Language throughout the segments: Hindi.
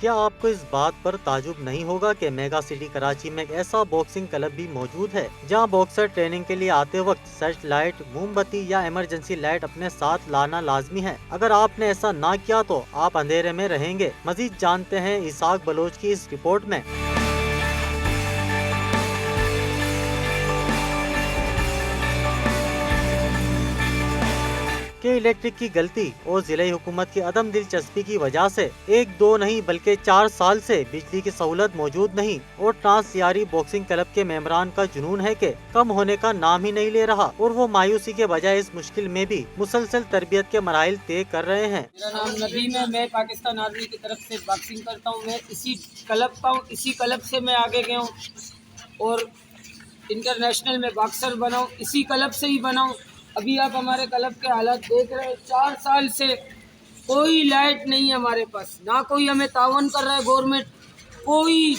क्या आपको इस बात पर ताजुब नहीं होगा कि मेगा सिटी कराची में एक ऐसा बॉक्सिंग क्लब भी मौजूद है जहां बॉक्सर ट्रेनिंग के लिए आते वक्त सर्च लाइट, मोमबत्ती या इमरजेंसी लाइट अपने साथ लाना लाजमी है। अगर आपने ऐसा ना किया तो आप अंधेरे में रहेंगे। मजीद जानते हैं इसाक बलोच की इस रिपोर्ट में। के इलेक्ट्रिक की गलती और जिले हुकूमत की अदम दिलचस्पी की वजह से 1-2 नहीं बल्कि 4 साल से बिजली की सहूलत मौजूद नहीं और ट्रांसयारी बॉक्सिंग क्लब के मेंबरान का जुनून है कि कम होने का नाम ही नहीं ले रहा और वो मायूसी के बजाय इस मुश्किल में भी मुसलसल तरबियत के मराइल तय कर रहे हैं। मेरा नाम नदीम है। मैं पाकिस्तान आर्मी की तरफ से बॉक्सिंग करता हूँ। मैं इसी क्लब का हूँ, इसी क्लब से मैं आगे गया हूँ और इंटरनेशनल में बॉक्सर बना हूँ, इसी क्लब से ही बना हूँ। अभी आप हमारे क्लब के हालात देख रहे हैं। 4 साल से कोई लाइट नहीं है हमारे पास, ना कोई हमें तावन कर रहा है गवर्नमेंट, कोई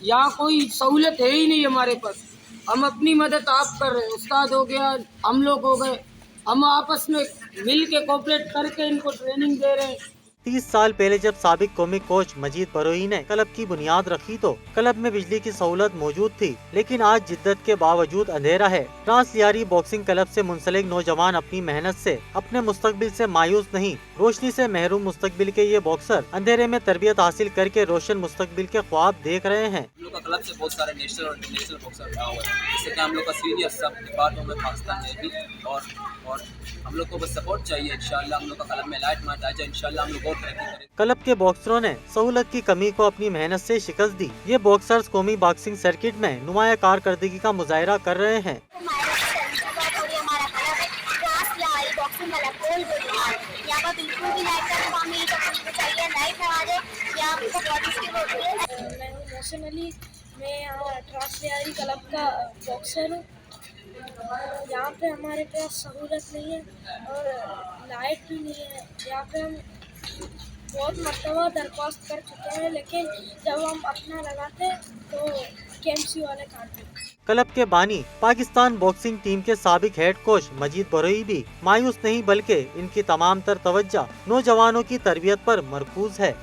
यहाँ कोई सहूलत है ही नहीं हमारे पास। हम अपनी मदद आप कर रहे हैं, उस्ताद हो गया, हम लोग हो गए, हम आपस में मिल के कोऑपरेट करके इनको ट्रेनिंग दे रहे हैं। 30 साल पहले जब साबिक कौमी कोच मजीद बरोई ने क्लब की बुनियाद रखी तो क्लब में बिजली की सहूलत मौजूद थी, लेकिन आज जिद्दत के बावजूद अंधेरा है। ट्रांसयारी बॉक्सिंग क्लब से मुंसलिक नौजवान अपनी मेहनत से अपने मुस्तकबिल से मायूस नहीं, रोशनी से महरूम मुस्तकबिल के ये बॉक्सर अंधेरे में तरबियत हासिल करके रोशन मुस्तकबिल के ख्वाब देख रहे हैं। हम लोग का क्लब से बहुत सारे नेशनल और इंटरनेशनल बॉक्सर रहा हुआ है, जिससे कि हम लोग का सीनियर सब डिपार्टमेंट में पाकिस्तान में भी और हम लोग को बस सपोर्ट चाहिए। इंशाल्लाह हम लोग का क्लब में लाइट मार्ट आ जाए, इंशाल्लाह हम लोग और तरक्की करें। क्लब के बॉक्सरों ने सहूलत की कमी को अपनी मेहनत से शिकस्त दी। ये बॉक्सर्स कौमी बॉक्सिंग सर्किट में नुमाया कारकर्दगी का मुजाहरा कर रहे हैं। मैं यहाँ ट्रांसयारी क्लब का बॉक्सर हूँ। यहाँ पे हमारे पास सहूलत नहीं है और लाइट भी नहीं है। यहाँ पे हम बहुत मरतबा दरख्वास्त कर चुके हैं, लेकिन जब हम अपना लगाते हैं तो केएमसी वाले काटते हैं। क्लब के बानी पाकिस्तान बॉक्सिंग टीम के साबिक हेड कोच मजीद बरोई भी मायूस नहीं बल्कि इनकी तमाम तर तवज्जो नौजवानों की तरबियत पर मरकूज है।